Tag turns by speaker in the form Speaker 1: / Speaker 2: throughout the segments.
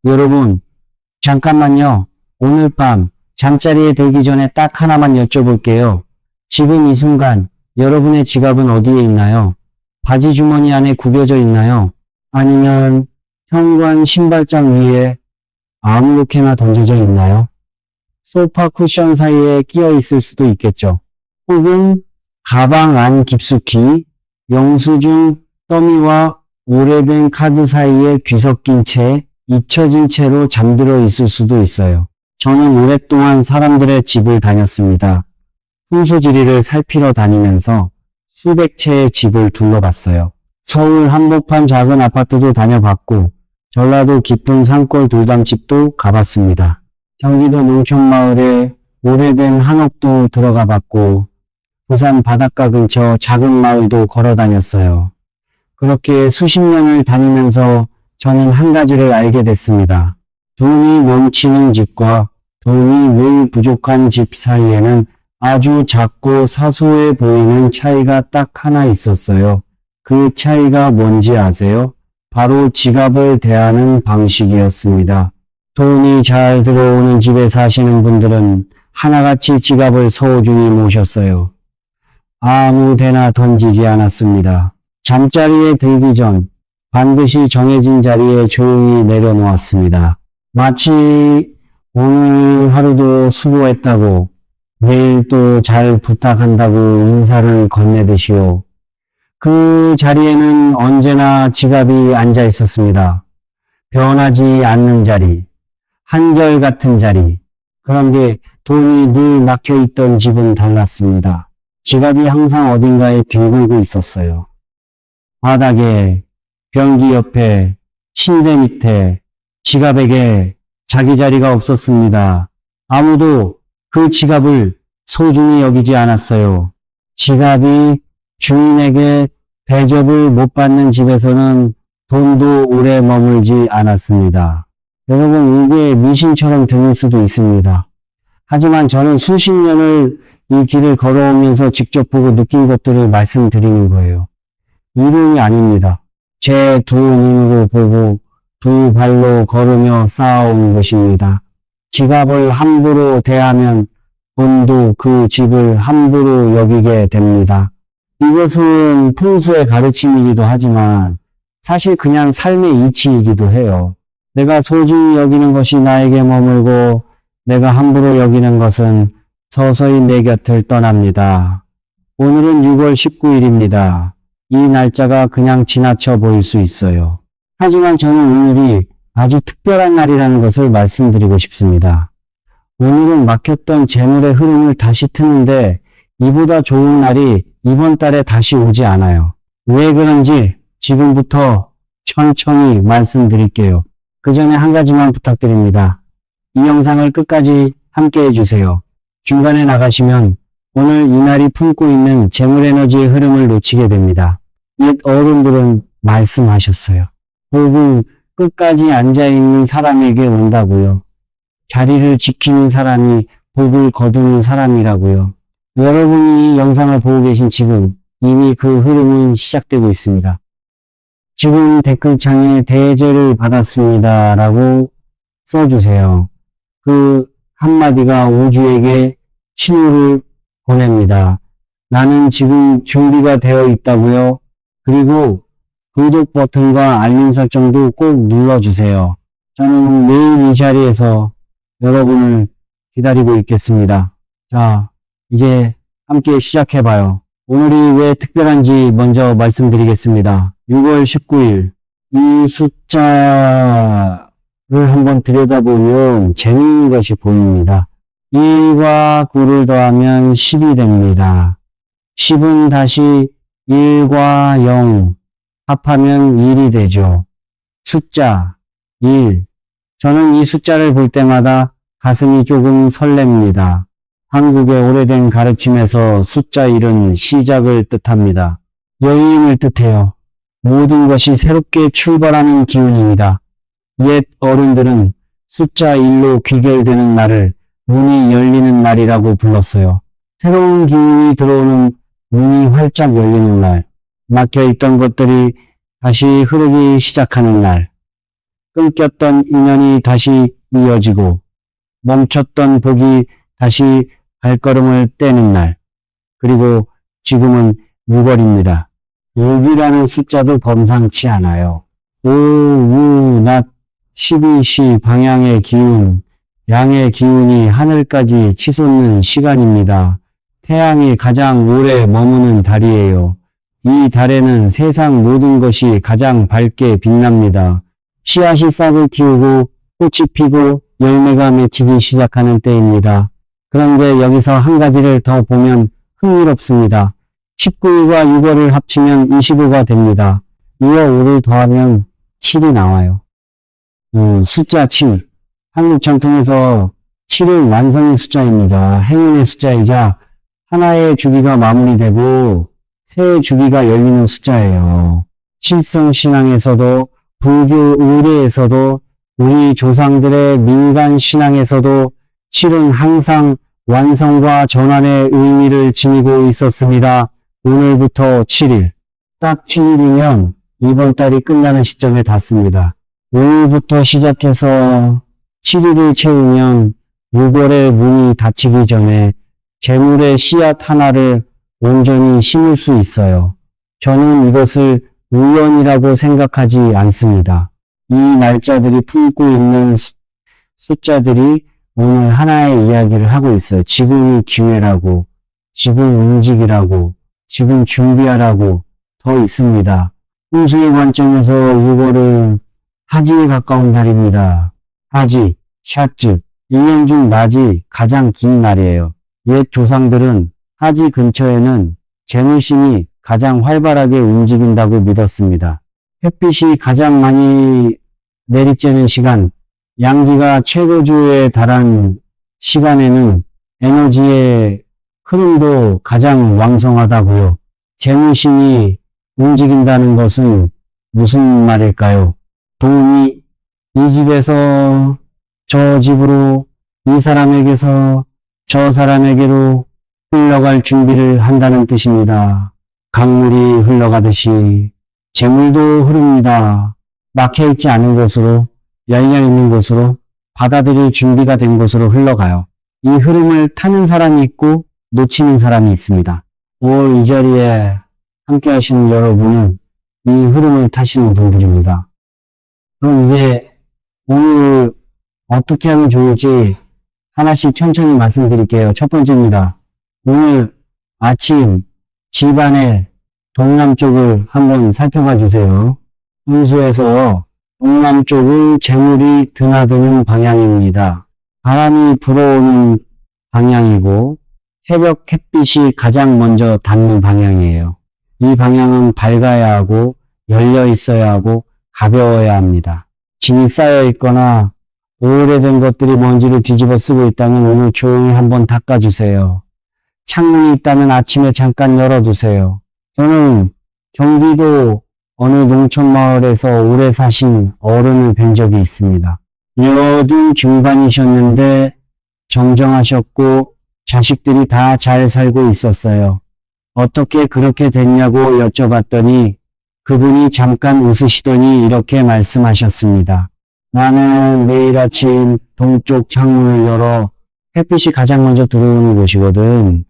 Speaker 1: 여러분, 잠깐만요. 오늘 밤 잠자리에 들기 전에 딱 하나만 여쭤볼게요. 지금 이 순간 여러분의 지갑은 어디에 있나요? 바지 주머니 안에 구겨져 있나요? 아니면 현관 신발장 위에 아무렇게나 던져져 있나요? 소파 쿠션 사이에 끼어 있을 수도 있겠죠. 혹은 가방 안 깊숙이 영수증 더미와 오래된 카드 사이에 뒤섞인 채 잊혀진 채로 잠들어 있을 수도 있어요. 저는 오랫동안 사람들의 집을 다녔습니다. 풍수지리를 살피러 다니면서 수백 채의 집을 둘러봤어요. 서울 한복판 작은 아파트도 다녀봤고 전라도 깊은 산골 돌담집도 가봤습니다. 경기도 농촌마을에 오래된 한옥도 들어가 봤고 부산 바닷가 근처 작은 마을도 걸어 다녔어요. 그렇게 수십 년을 다니면서 저는 한 가지를 알게 됐습니다. 돈이 넘치는 집과 돈이 늘 부족한 집 사이에는 아주 작고 사소해 보이는 차이가 딱 하나 있었어요. 그 차이가 뭔지 아세요? 바로 지갑을 대하는 방식이었습니다. 돈이 잘 들어오는 집에 사시는 분들은 하나같이 지갑을 소중히 모셨어요. 아무 데나 던지지 않았습니다. 잠자리에 들기 전 반드시 정해진 자리에 조용히 내려놓았습니다. 마치 오늘 하루도 수고했다고 내일 또 잘 부탁한다고 인사를 건네듯이요. 그 자리에는 언제나 지갑이 앉아 있었습니다. 변하지 않는 자리, 한결같은 자리. 그런데 돈이 늘 막혀 있던 집은 달랐습니다. 지갑이 항상 어딘가에 뒹굴고 있었어요. 바닥에, 변기 옆에, 침대 밑에, 지갑에게 자기 자리가 없었습니다. 아무도 그 지갑을 소중히 여기지 않았어요. 지갑이 주인에게 대접을 못 받는 집에서는 돈도 오래 머물지 않았습니다. 여러분, 이게 미신처럼 들릴 수도 있습니다. 하지만 저는 수십 년을 이 길을 걸어오면서 직접 보고 느낀 것들을 말씀드리는 거예요. 이론이 아닙니다. 제 두 눈으로 보고 두 발로 걸으며 쌓아온 것입니다. 지갑을 함부로 대하면 돈도 그 집을 함부로 여기게 됩니다. 이것은 풍수의 가르침이기도 하지만 사실 그냥 삶의 이치이기도 해요. 내가 소중히 여기는 것이 나에게 머물고 내가 함부로 여기는 것은 서서히 내 곁을 떠납니다. 오늘은 6월 19일입니다. 이 날짜가 그냥 지나쳐 보일 수 있어요. 하지만 저는 오늘이 아주 특별한 날이라는 것을 말씀드리고 싶습니다. 오늘은 막혔던 재물의 흐름을 다시 트는데 이보다 좋은 날이 이번 달에 다시 오지 않아요. 왜 그런지 지금부터 천천히 말씀드릴게요. 그 전에 한 가지만 부탁드립니다. 이 영상을 끝까지 함께 해주세요. 중간에 나가시면 오늘 이 날이 품고 있는 재물에너지의 흐름을 놓치게 됩니다. 옛 어른들은 말씀하셨어요. 복은 끝까지 앉아있는 사람에게 온다고요. 자리를 지키는 사람이 복을 거두는 사람이라고요. 여러분이 이 영상을 보고 계신 지금 이미 그 흐름은 시작되고 있습니다. 지금 댓글창에 대제를 받았습니다 라고 써주세요. 그 한마디가 우주에게 신호를 보냅니다. 나는 지금 준비가 되어 있다고요. 그리고 구독 버튼과 알림 설정도 꼭 눌러주세요. 저는 매일 이 자리에서 여러분을 기다리고 있겠습니다. 자, 이제 함께 시작해봐요. 오늘이 왜 특별한지 먼저 말씀드리겠습니다. 6월 19일 이 숫자를 한번 들여다보면 재미있는 것이 보입니다. 1과 9를 더하면 10이 됩니다. 10은 다시 1과 0 합하면 1이 되죠. 숫자 1. 저는 이 숫자를 볼 때마다 가슴이 조금 설렙니다. 한국의 오래된 가르침에서 숫자 1은 시작을 뜻합니다. 여유임을 뜻해요. 모든 것이 새롭게 출발하는 기운입니다. 옛 어른들은 숫자 1로 귀결되는 날을 문이 열리는 날이라고 불렀어요. 새로운 기운이 들어오는 문이 활짝 열리는 날, 막혀있던 것들이 다시 흐르기 시작하는 날, 끊겼던 인연이 다시 이어지고 멈췄던 복이 다시 발걸음을 떼는 날. 그리고 지금은 6월입니다. 6이라는 숫자도 범상치 않아요. 오, 우, 낮, 12시 방향의 기운, 양의 기운이 하늘까지 치솟는 시간입니다. 태양이 가장 오래 머무는 달이에요. 이 달에는 세상 모든 것이 가장 밝게 빛납니다. 씨앗이 싹을 틔우고 꽃이 피고 열매가 맺히기 시작하는 때입니다. 그런데 여기서 한 가지를 더 보면 흥미롭습니다. 19일과 6월을 합치면 25가 됩니다. 2와 5를 더하면 7이 나와요. 숫자 7. 한국 전통에서 7은 완성의 숫자입니다. 행운의 숫자이자 하나의 주기가 마무리되고 새 주기가 열리는 숫자예요. 칠성신앙에서도 불교 의례에서도 우리 조상들의 민간 신앙에서도 7은 항상 완성과 전환의 의미를 지니고 있었습니다. 오늘부터 7일. 딱 7일이면 이번 달이 끝나는 시점에 닿습니다. 오늘부터 시작해서 7일을 채우면 6월의 문이 닫히기 전에 재물의 씨앗 하나를 온전히 심을 수 있어요. 저는 이것을 우연이라고 생각하지 않습니다. 이 날짜들이 품고 있는 숫자들이 오늘 하나의 이야기를 하고 있어요. 지금이 기회라고, 지금 움직이라고, 지금 준비하라고 더 있습니다. 풍수의 관점에서 6월은 하지에 가까운 달입니다. 하지, 샤츠, 1년 중 낮이 가장 긴 날이에요. 옛 조상들은 하지 근처에는 재물신이 가장 활발하게 움직인다고 믿었습니다. 햇빛이 가장 많이 내리쬐는 시간, 양기가 최고조에 달한 시간에는 에너지의 흐름도 가장 왕성하다고요. 재물신이 움직인다는 것은 무슨 말일까요? 돈이 이 집에서 저 집으로, 이 사람에게서 저 사람에게로 흘러갈 준비를 한다는 뜻입니다. 강물이 흘러가듯이 재물도 흐릅니다. 막혀있지 않은 곳으로, 열려있는 곳으로, 받아들일 준비가 된 곳으로 흘러가요. 이 흐름을 타는 사람이 있고 놓치는 사람이 있습니다. 오늘 이 자리에 함께 하시는 여러분은 이 흐름을 타시는 분들입니다. 그럼 이제 오늘 어떻게 하면 좋을지 하나씩 천천히 말씀드릴게요. 첫 번째입니다. 오늘 아침 집안의 동남쪽을 한번 살펴봐 주세요. 풍수에서 동남쪽은 재물이 드나드는 방향입니다. 바람이 불어오는 방향이고 새벽 햇빛이 가장 먼저 닿는 방향이에요. 이 방향은 밝아야 하고 열려 있어야 하고 가벼워야 합니다. 짐이 쌓여 있거나 오래된 것들이 먼지를 뒤집어 쓰고 있다면 오늘 조용히 한번 닦아주세요. 창문이 있다면 아침에 잠깐 열어두세요. 저는 경기도 어느 농촌마을에서 오래 사신 어른을 뵌 적이 있습니다. 80 중반이셨는데 정정하셨고 자식들이 다 잘 살고 있었어요. 어떻게 그렇게 됐냐고 여쭤봤더니 그분이 잠깐 웃으시더니 이렇게 말씀하셨습니다. 나는 매일 아침 동쪽 창문을 열어 햇빛이 가장 먼저 들어오는 곳이거든.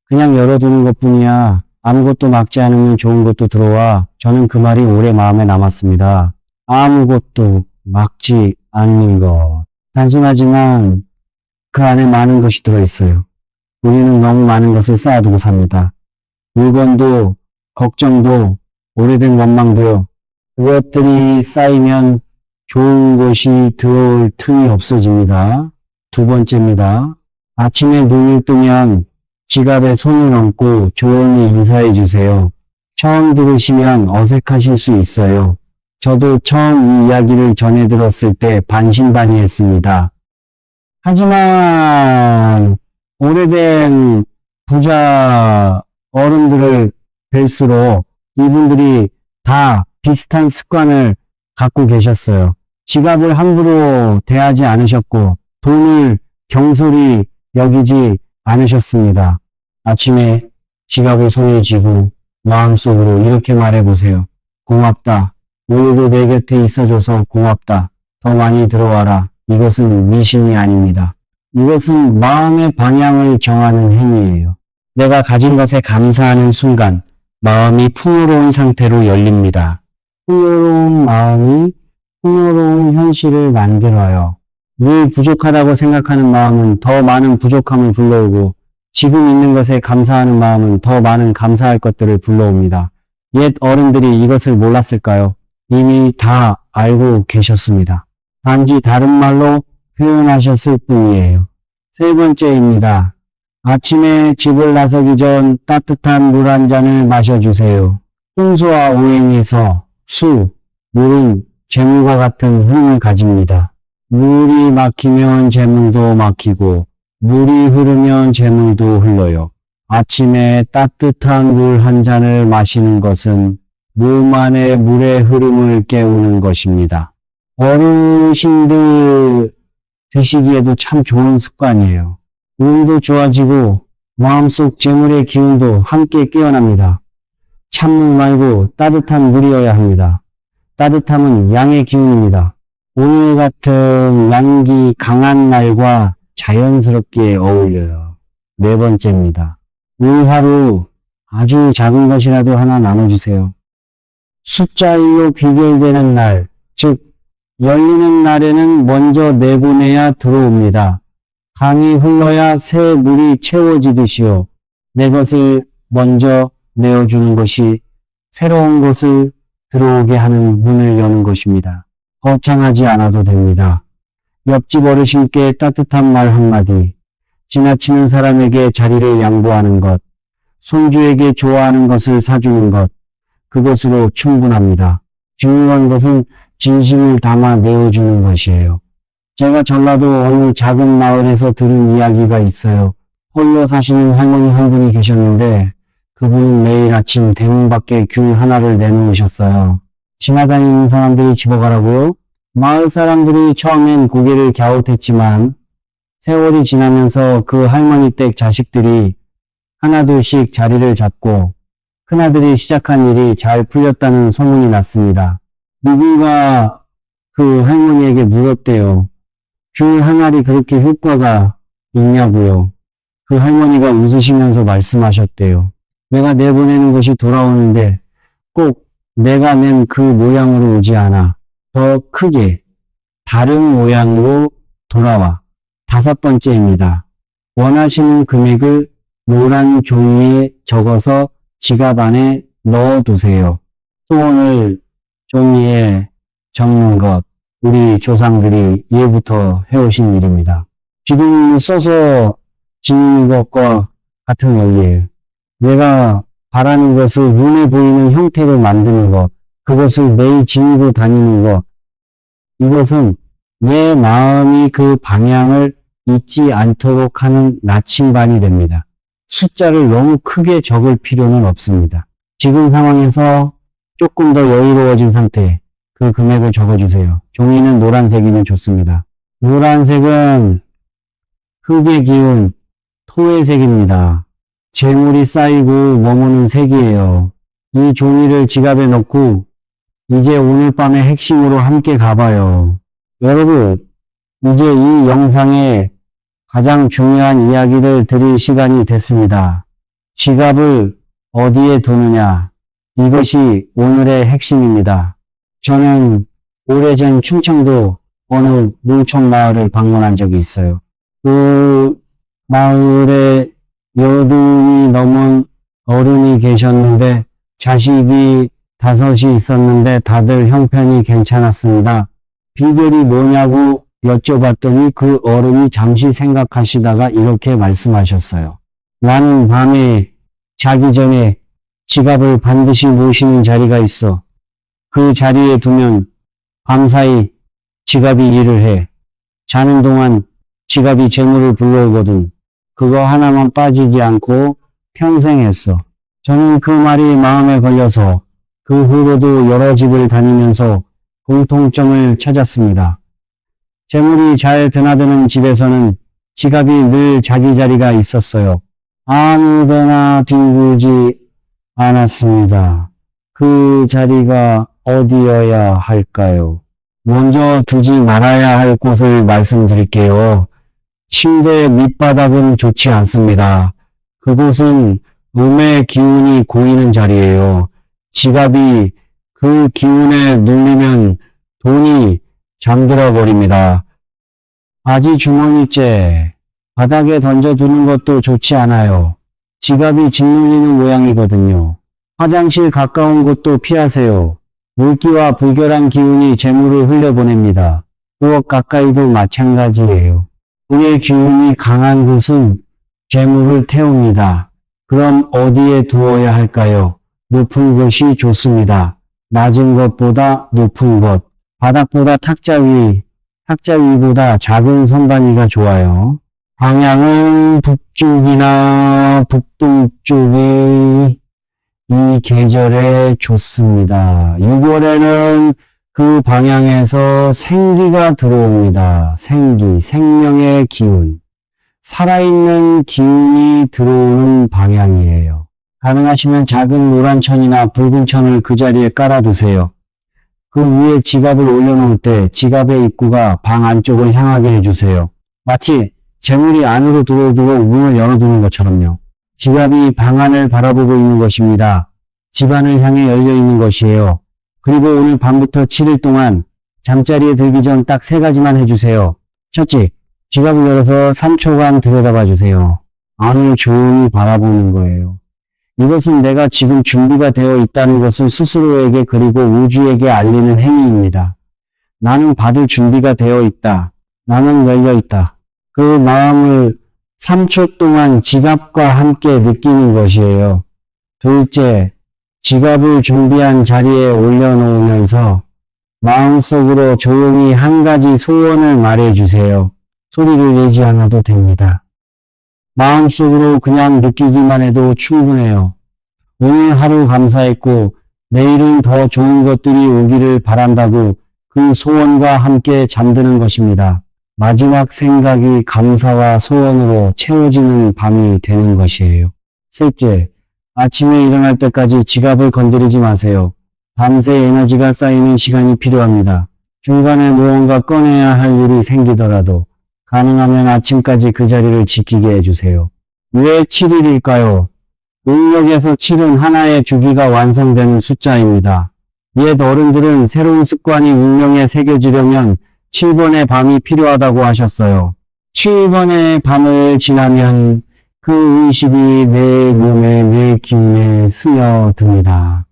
Speaker 1: 그냥 열어두는 것뿐이야. 아무것도 막지 않으면 좋은 것도 들어와. 저는 그 말이 오래 마음에 남았습니다. 아무것도 막지 않는 것. 단순하지만 그 안에 많은 것이 들어있어요. 우리는 너무 많은 것을 쌓아두고 삽니다. 물건도, 걱정도, 오래된 원망도요. 그것들이 쌓이면 좋은 것이 들어올 틈이 없어집니다. 두 번째입니다. 아침에 눈을 뜨면 지갑에 손을 얹고 조용히 인사해 주세요. 처음 들으시면 어색하실 수 있어요. 저도 처음 이 이야기를 전해 들었을 때 반신반의했습니다. 하지만 오래된 부자 어른들을 뵐수록 이분들이 다 비슷한 습관을 갖고 계셨어요. 지갑을 함부로 대하지 않으셨고 돈을 경솔히 여기지 않으셨습니다. 아침에 지갑을 손에 쥐고 마음속으로 이렇게 말해보세요. 고맙다. 오늘도 내 곁에 있어줘서 고맙다. 더 많이 들어와라. 이것은 미신이 아닙니다. 이것은 마음의 방향을 정하는 행위예요. 내가 가진 것에 감사하는 순간 마음이 풍요로운 상태로 열립니다. 풍요로운 마음이 풍요로운 현실을 만들어요. 늘 부족하다고 생각하는 마음은 더 많은 부족함을 불러오고 지금 있는 것에 감사하는 마음은 더 많은 감사할 것들을 불러옵니다. 옛 어른들이 이것을 몰랐을까요? 이미 다 알고 계셨습니다. 단지 다른 말로 표현하셨을 뿐이에요. 세 번째입니다. 아침에 집을 나서기 전 따뜻한 물 한 잔을 마셔주세요. 홍수와 오행에서 물은 재물과 같은 흐름을 가집니다. 물이 막히면 재물도 막히고 물이 흐르면 재물도 흘러요. 아침에 따뜻한 물 한 잔을 마시는 것은 물만의 물의 흐름을 깨우는 것입니다. 어르신들 드시기에도 참 좋은 습관이에요. 몸도 좋아지고 마음속 재물의 기운도 함께 깨어납니다. 찬물 말고 따뜻한 물이어야 합니다. 따뜻함은 양의 기운입니다. 오늘 같은 양기 강한 날과 자연스럽게 어울려요. 네 번째입니다. 오늘 하루 아주 작은 것이라도 하나 나눠주세요. 숫자 1로 비결되는 날, 즉 열리는 날에는 먼저 내보내야 들어옵니다. 강이 흘러야 새 물이 채워지듯이요. 내 것을 먼저 내어주는 것이 새로운 것을 들어오게 하는 문을 여는 것입니다. 거창하지 않아도 됩니다. 옆집 어르신께 따뜻한 말 한마디, 지나치는 사람에게 자리를 양보하는 것, 손주에게 좋아하는 것을 사주는 것, 그것으로 충분합니다. 중요한 것은 진심을 담아 내어주는 것이에요. 제가 전라도 어느 작은 마을에서 들은 이야기가 있어요. 홀로 사시는 할머니 한 분이 계셨는데 그분은 매일 아침 대문 밖에 귤 하나를 내놓으셨어요. 지나다니는 사람들이 집어가라고요? 마을 사람들이 처음엔 고개를 갸웃했지만 세월이 지나면서 그 할머니 댁 자식들이 하나둘씩 자리를 잡고 큰아들이 시작한 일이 잘 풀렸다는 소문이 났습니다. 누군가 그 할머니에게 물었대요. 귤 한 알이 그렇게 효과가 있냐고요. 그 할머니가 웃으시면서 말씀하셨대요. 내가 내보내는 것이 돌아오는데 꼭 내가 낸 그 모양으로 오지 않아. 더 크게 다른 모양으로 돌아와. 다섯 번째입니다. 원하시는 금액을 노란 종이에 적어서 지갑 안에 넣어두세요. 소원을 종이에 적는 것, 우리 조상들이 예부터 해오신 일입니다. 기둥을 써서 지니는 것과 같은 원리예요. 내가 바라는 것을 눈에 보이는 형태로 만드는 것, 그것을 매일 지니고 다니는 것, 이것은 내 마음이 그 방향을 잊지 않도록 하는 나침반이 됩니다. 숫자를 너무 크게 적을 필요는 없습니다. 지금 상황에서 조금 더 여유로워진 상태에 그 금액을 적어주세요. 종이는 노란색이면 좋습니다. 노란색은 흙의 기운, 토의 색입니다. 재물이 쌓이고 머무는 색이에요. 이 종이를 지갑에 넣고 이제 오늘 밤의 핵심으로 함께 가봐요. 여러분, 이제 이 영상에 가장 중요한 이야기를 드릴 시간이 됐습니다. 지갑을 어디에 두느냐, 이것이 오늘의 핵심입니다. 저는 오래전 충청도 어느 농촌 마을을 방문한 적이 있어요. 그 마을에 80이 넘은 어른이 계셨는데 자식이 5이 있었는데 다들 형편이 괜찮았습니다. 비결이 뭐냐고 여쭤봤더니 그 어른이 잠시 생각하시다가 이렇게 말씀하셨어요. 나는 밤에 자기 전에 지갑을 반드시 모시는 자리가 있어. 그 자리에 두면 밤사이 지갑이 일을 해. 자는 동안 지갑이 재물을 불러오거든. 그거 하나만 빠지지 않고 평생 했어. 저는 그 말이 마음에 걸려서 그 후로도 여러 집을 다니면서 공통점을 찾았습니다. 재물이 잘 드나드는 집에서는 지갑이 늘 자기 자리가 있었어요. 아무데나 뒹굴지 않았습니다. 그 자리가 어디여야 할까요? 먼저 두지 말아야 할 곳을 말씀드릴게요. 침대 밑바닥은 좋지 않습니다. 그곳은 음의 기운이 고이는 자리예요. 지갑이 그 기운에 눌리면 돈이 잠들어 버립니다. 바지 주머니째 바닥에 던져두는 것도 좋지 않아요. 지갑이 짓눌리는 모양이거든요. 화장실 가까운 곳도 피하세요. 물기와 불결한 기운이 재물을 흘려보냅니다. 부엌 가까이도 마찬가지예요. 불의 기운이 강한 곳은 재물을 태웁니다. 그럼 어디에 두어야 할까요? 높은 곳이 좋습니다. 낮은 것보다 높은 곳, 바닥보다 탁자 위보다 작은 선반위가 좋아요. 방향은 북쪽이나 북동쪽이 이 계절에 좋습니다. 6월에는 그 방향에서 생기가 들어옵니다. 생명의 기운. 살아있는 기운이 들어오는 방향이에요. 가능하시면 작은 노란 천이나 붉은 천을 그 자리에 깔아두세요. 그 위에 지갑을 올려놓을 때 지갑의 입구가 방 안쪽을 향하게 해주세요. 마치 재물이 안으로 들어오도록 문을 열어두는 것처럼요. 지갑이 방 안을 바라보고 있는 것입니다. 집안을 향해 열려있는 것이에요. 그리고 오늘 밤부터 7일 동안 잠자리에 들기 전 딱 3가지만 해주세요. 첫째, 지갑을 열어서 3초간 들여다봐 주세요. 안을 조용히 바라보는 거예요. 이것은 내가 지금 준비가 되어 있다는 것을 스스로에게 그리고 우주에게 알리는 행위입니다. 나는 받을 준비가 되어 있다. 나는 열려 있다. 그 마음을 3초 동안 지갑과 함께 느끼는 것이에요. 둘째, 지갑을 준비한 자리에 올려놓으면서 마음속으로 조용히 한 가지 소원을 말해주세요. 소리를 내지 않아도 됩니다. 마음속으로 그냥 느끼기만 해도 충분해요. 오늘 하루 감사했고 내일은 더 좋은 것들이 오기를 바란다고 그 소원과 함께 잠드는 것입니다. 마지막 생각이 감사와 소원으로 채워지는 밤이 되는 것이에요. 셋째, 아침에 일어날 때까지 지갑을 건드리지 마세요. 밤새 에너지가 쌓이는 시간이 필요합니다. 중간에 무언가 꺼내야 할 일이 생기더라도 가능하면 아침까지 그 자리를 지키게 해주세요. 왜 7일일까요? 능력에서 7은 하나의 주기가 완성되는 숫자입니다. 옛 어른들은 새로운 습관이 운명에 새겨지려면 7번의 밤이 필요하다고 하셨어요. 7번의 밤을 지나면 그 의식이 내 몸에, 내 기운에 스며듭니다.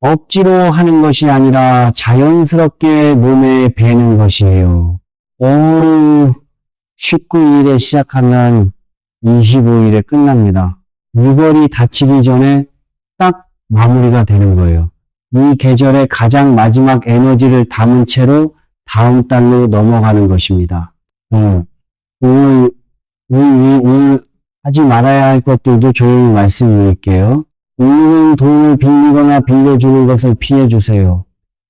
Speaker 1: 억지로 하는 것이 아니라 자연스럽게 몸에 배는 것이에요. 오늘 19일에 시작하면 25일에 끝납니다. 6월이 닫히기 전에 딱 마무리가 되는 거예요. 이 계절의 가장 마지막 에너지를 담은 채로 다음 달로 넘어가는 것입니다. 오늘 하지 말아야 할 것들도 조용히 말씀드릴게요. 오늘은 돈을 빌리거나 빌려주는 것을 피해주세요.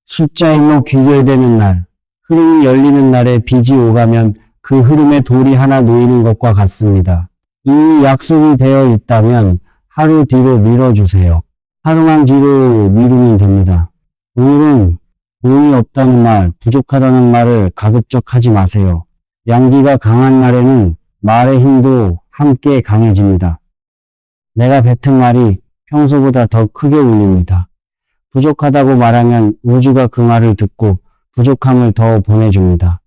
Speaker 1: 숫자일로 귀결되는 날, 흐름이 열리는 날에 빚이 오가면 그 흐름에 돌이 하나 놓이는 것과 같습니다. 이미 약속이 되어 있다면 하루 뒤로 미뤄주세요. 하루만 뒤로 미루면 됩니다. 오늘은 돈이 없다는 말, 부족하다는 말을 가급적 하지 마세요. 양기가 강한 날에는 말의 힘도 함께 강해집니다. 내가 뱉은 말이 평소보다 더 크게 울립니다. 부족하다고 말하면 우주가 그 말을 듣고 부족함을 더 보내줍니다.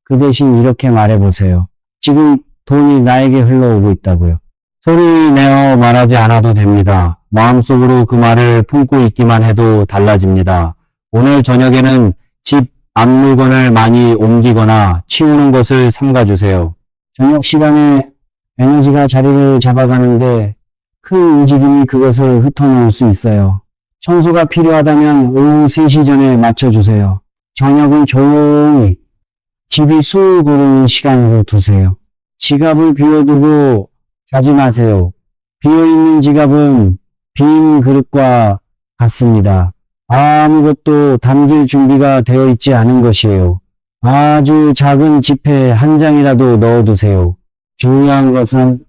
Speaker 1: 그 대신 이렇게 말해보세요. 지금 돈이 나에게 흘러오고 있다고요. 소리 내어 말하지 않아도 됩니다. 마음속으로 그 말을 품고 있기만 해도 달라집니다. 오늘 저녁에는 집 앞 물건을 많이 옮기거나 치우는 것을 삼가주세요. 저녁 시간에 에너지가 자리를 잡아가는데 큰 움직임이 그것을 흩어놓을 수 있어요. 청소가 필요하다면 오후 3시 전에 맞춰주세요. 저녁은 조용히 집이 쑥 오르는 시간으로 두세요. 지갑을 비워두고 자지 마세요. 비어있는 지갑은 빈 그릇과 같습니다. 아무것도 담길 준비가 되어 있지 않은 것이에요. 아주 작은 지폐 한 장이라도 넣어두세요. 중요한 것은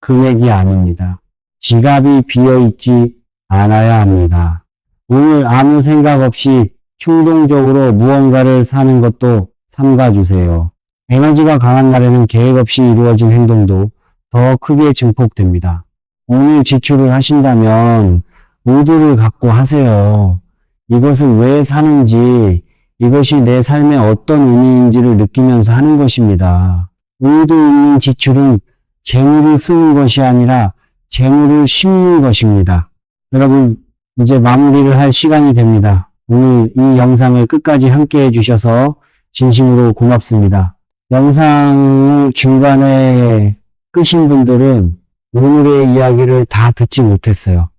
Speaker 1: 금액이 아닙니다. 지갑이 비어있지 않아야 합니다. 오늘 아무 생각 없이 충동적으로 무언가를 사는 것도 삼가주세요. 에너지가 강한 날에는 계획 없이 이루어진 행동도 더 크게 증폭됩니다. 오늘 지출을 하신다면 의도를 갖고 하세요. 이것을 왜 사는지, 이것이 내 삶에 어떤 의미인지를 느끼면서 하는 것입니다. 의도 있는 지출은 재물을 쓰는 것이 아니라 재물을 심는 것입니다. 여러분, 이제 마무리를 할 시간이 됩니다. 오늘 이 영상을 끝까지 함께 해주셔서 진심으로 고맙습니다. 영상을 중간에 끄신 분들은 오늘의 이야기를 다 듣지 못했어요.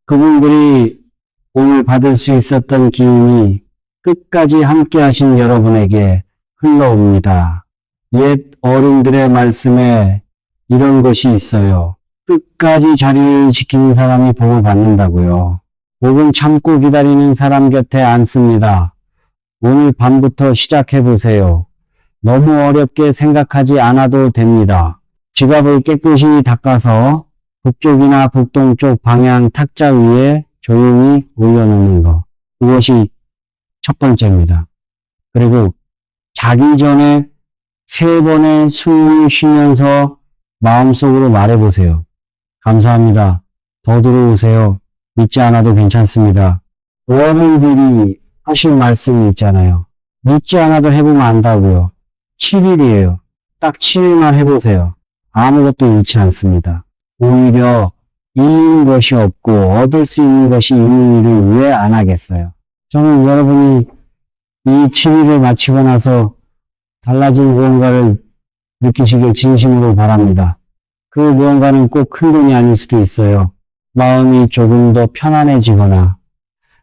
Speaker 1: 그분들이 오늘 받을 수 있었던 기운이 끝까지 함께 하신 여러분에게 흘러옵니다. 옛 어른들의 말씀에 이런 것이 있어요. 끝까지 자리를 지키는 사람이 복을 받는다고요. 복은 참고 기다리는 사람 곁에 앉습니다. 오늘 밤부터 시작해보세요. 너무 어렵게 생각하지 않아도 됩니다. 지갑을 깨끗이 닦아서 북쪽이나 북동쪽 방향 탁자 위에 조용히 올려놓는 것. 그것이 첫 번째입니다. 그리고 자기 전에 3번의 숨을 쉬면서 마음속으로 말해보세요. 감사합니다. 더 들어오세요. 믿지 않아도 괜찮습니다. 어른들이 하실 말씀이 있잖아요. 믿지 않아도 해보면 안다고요. 7일이에요. 딱 7일만 해보세요. 아무것도 잃지 않습니다. 오히려 잃는 것이 없고 얻을 수 있는 것이 있는 일을 왜 안 하겠어요? 저는 여러분이 이 7일을 마치고 나서 달라진 무언가를 느끼시길 진심으로 바랍니다. 그 무언가는 꼭 큰 돈이 아닐 수도 있어요. 마음이 조금 더 편안해지거나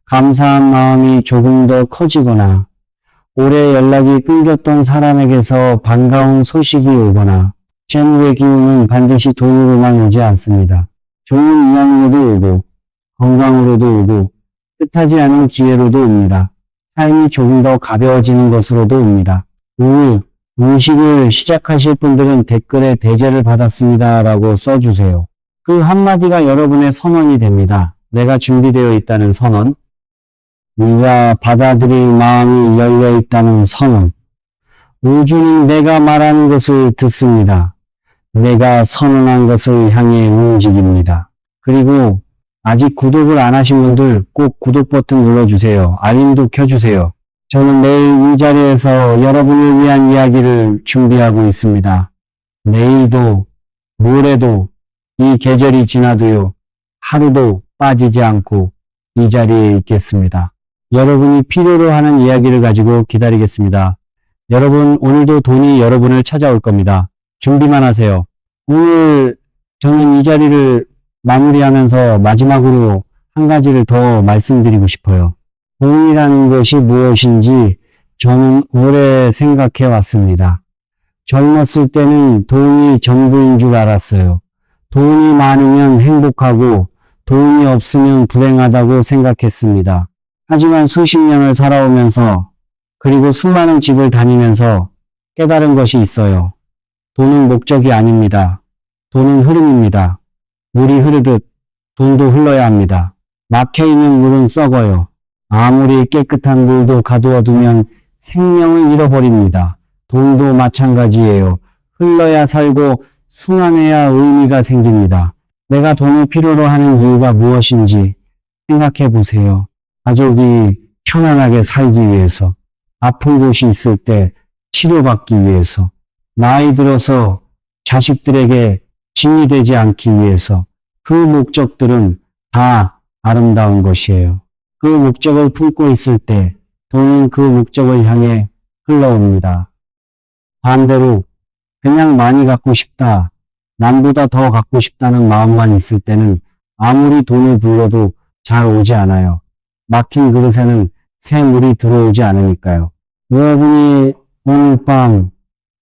Speaker 1: 감사한 마음이 조금 더 커지거나 오래 연락이 끊겼던 사람에게서 반가운 소식이 오거나 재물의 기운은 반드시 돈으로만 오지 않습니다. 좋은 인연으로도 오고 건강으로도 오고 뜻하지 않은 기회로도 옵니다. 삶이 조금 더 가벼워지는 것으로도 옵니다. 오늘 음식을 시작하실 분들은 댓글에 대접을 받았습니다 라고 써주세요. 그 한마디가 여러분의 선언이 됩니다. 내가 준비되어 있다는 선언, 네가 받아들일 마음이 열려 있다는 선언. 우주는 내가 말하는 것을 듣습니다. 내가 선언한 것을 향해 움직입니다. 그리고 아직 구독을 안 하신 분들 꼭 구독 버튼 눌러주세요. 알림도 켜주세요. 저는 매일 이 자리에서 여러분을 위한 이야기를 준비하고 있습니다. 내일도 모레도 이 계절이 지나도요. 하루도 빠지지 않고 이 자리에 있겠습니다. 여러분이 필요로 하는 이야기를 가지고 기다리겠습니다. 여러분, 오늘도 돈이 여러분을 찾아올 겁니다. 준비만 하세요. 오늘 저는 이 자리를 마무리하면서 마지막으로 한 가지를 더 말씀드리고 싶어요. 돈이라는 것이 무엇인지 저는 오래 생각해 왔습니다. 젊었을 때는 돈이 전부인 줄 알았어요. 돈이 많으면 행복하고 돈이 없으면 불행하다고 생각했습니다. 하지만 수십 년을 살아오면서 그리고 수많은 집을 다니면서 깨달은 것이 있어요. 돈은 목적이 아닙니다. 돈은 흐름입니다. 물이 흐르듯 돈도 흘러야 합니다. 막혀있는 물은 썩어요. 아무리 깨끗한 물도 가두어두면 생명을 잃어버립니다. 돈도 마찬가지예요. 흘러야 살고 순환해야 의미가 생깁니다. 내가 돈을 필요로 하는 이유가 무엇인지 생각해 보세요. 가족이 편안하게 살기 위해서, 아픈 곳이 있을 때 치료받기 위해서, 나이 들어서 자식들에게 짐이 되지 않기 위해서 그 목적들은 다 아름다운 것이에요. 그 목적을 품고 있을 때 돈은 그 목적을 향해 흘러옵니다. 반대로 그냥 많이 갖고 싶다, 남보다 더 갖고 싶다는 마음만 있을 때는 아무리 돈을 불러도 잘 오지 않아요. 막힌 그릇에는 새 물이 들어오지 않으니까요. 여러분이 오늘 밤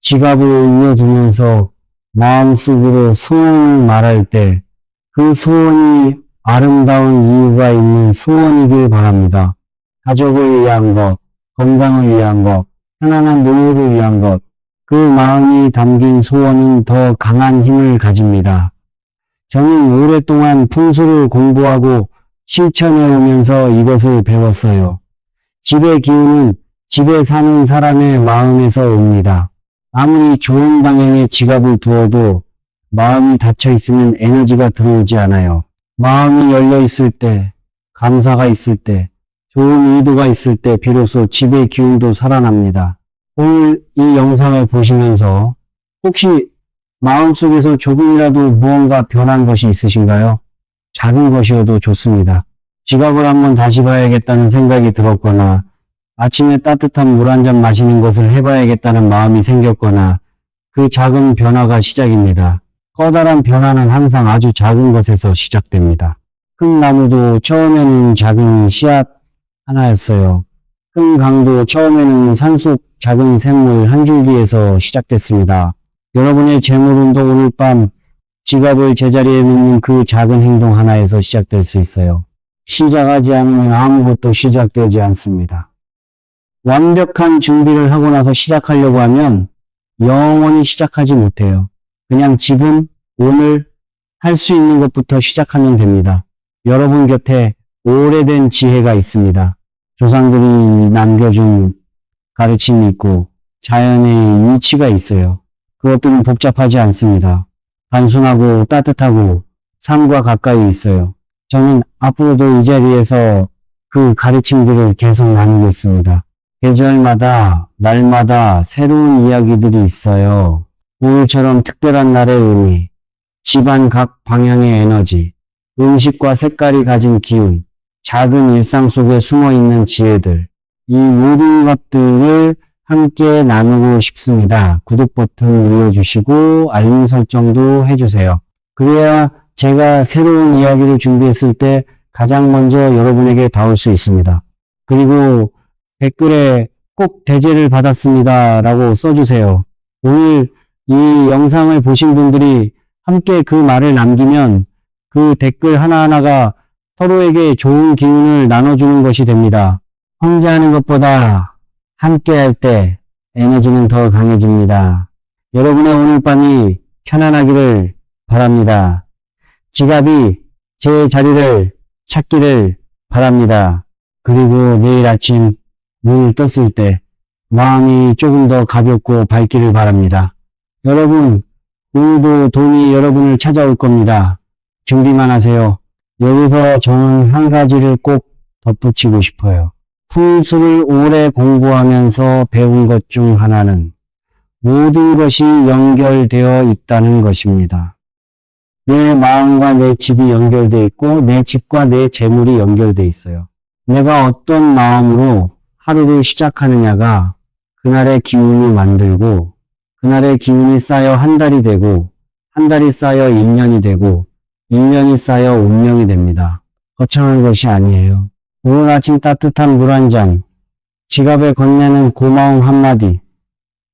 Speaker 1: 지갑을 올려두면서 마음속으로 소원을 말할 때 그 소원이 아름다운 이유가 있는 소원이길 바랍니다. 가족을 위한 것, 건강을 위한 것, 편안한 노후를 위한 것, 그 마음이 담긴 소원은 더 강한 힘을 가집니다. 저는 오랫동안 풍수를 공부하고 실천해 오면서 이것을 배웠어요. 집의 기운은 집에 사는 사람의 마음에서 옵니다. 아무리 좋은 방향에 지갑을 두어도 마음이 닫혀 있으면 에너지가 들어오지 않아요. 마음이 열려 있을 때, 감사가 있을 때, 좋은 의도가 있을 때 비로소 집의 기운도 살아납니다. 오늘 이 영상을 보시면서 혹시 마음속에서 조금이라도 무언가 변한 것이 있으신가요? 작은 것이어도 좋습니다. 지갑을 한번 다시 봐야겠다는 생각이 들었거나 아침에 따뜻한 물 한 잔 마시는 것을 해봐야겠다는 마음이 생겼거나 그 작은 변화가 시작입니다. 커다란 변화는 항상 아주 작은 것에서 시작됩니다. 큰 나무도 처음에는 작은 씨앗 하나였어요. 큰 강도 처음에는 산속 작은 샘물 한 줄기에서 시작됐습니다. 여러분의 재물운도 오늘 밤 지갑을 제자리에 놓는 그 작은 행동 하나에서 시작될 수 있어요. 시작하지 않으면 아무것도 시작되지 않습니다. 완벽한 준비를 하고 나서 시작하려고 하면 영원히 시작하지 못해요. 그냥 지금, 오늘 할 수 있는 것부터 시작하면 됩니다. 여러분 곁에 오래된 지혜가 있습니다. 조상들이 남겨준 가르침이 있고 자연의 이치가 있어요. 그것들은 복잡하지 않습니다. 단순하고 따뜻하고 삶과 가까이 있어요. 저는 앞으로도 이 자리에서 그 가르침들을 계속 나누겠습니다. 계절마다, 날마다 새로운 이야기들이 있어요. 오늘처럼 특별한 날의 의미, 집안 각 방향의 에너지, 음식과 색깔이 가진 기운, 작은 일상 속에 숨어있는 지혜들, 이 모든 것들을 함께 나누고 싶습니다. 구독 버튼 눌러주시고 알림 설정도 해주세요. 그래야 제가 새로운 이야기를 준비했을 때 가장 먼저 여러분에게 닿을 수 있습니다. 그리고 댓글에 꼭 대제를 받았습니다 라고 써주세요. 오늘 이 영상을 보신 분들이 함께 그 말을 남기면 그 댓글 하나하나가 서로에게 좋은 기운을 나눠주는 것이 됩니다. 혼자 하는 것보다 함께 할 때 에너지는 더 강해집니다. 여러분의 오늘 밤이 편안하기를 바랍니다. 지갑이 제 자리를 찾기를 바랍니다. 그리고 내일 아침 눈을 떴을 때 마음이 조금 더 가볍고 밝기를 바랍니다. 여러분, 오늘도 돈이 여러분을 찾아올 겁니다. 준비만 하세요. 여기서 저는 한 가지를 꼭 덧붙이고 싶어요. 풍수를 오래 공부하면서 배운 것 중 하나는 모든 것이 연결되어 있다는 것입니다. 내 마음과 내 집이 연결되어 있고 내 집과 내 재물이 연결되어 있어요. 내가 어떤 마음으로 하루를 시작하느냐가 그날의 기운을 만들고 그날의 기운이 쌓여 한 달이 되고 한 달이 쌓여 1년이 되고 1년이 쌓여 운명이 됩니다. 거창한 것이 아니에요. 오늘 아침 따뜻한 물 한 잔, 지갑에 건네는 고마움 한마디,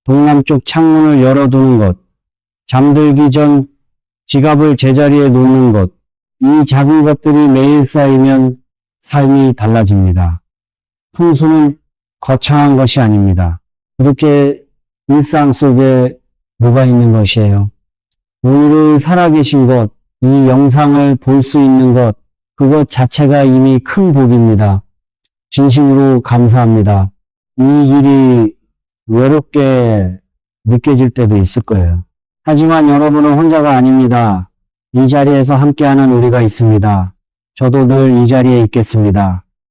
Speaker 1: 동남쪽 창문을 열어두는 것, 잠들기 전 지갑을 제자리에 놓는 것, 이 작은 것들이 매일 쌓이면 삶이 달라집니다. 풍수는 거창한 것이 아닙니다. 그렇게 일상 속에 녹아있는 것이에요. 오늘을 살아계신 것, 이 영상을 볼 수 있는 것, 그것 자체가 이미 큰 복입니다. 진심으로 감사합니다. 이 일이 외롭게 느껴질 때도 있을 거예요. 하지만 여러분은 혼자가 아닙니다. 이 자리에서 함께하는 우리가 있습니다. 저도 늘 이 자리에 있겠습니다.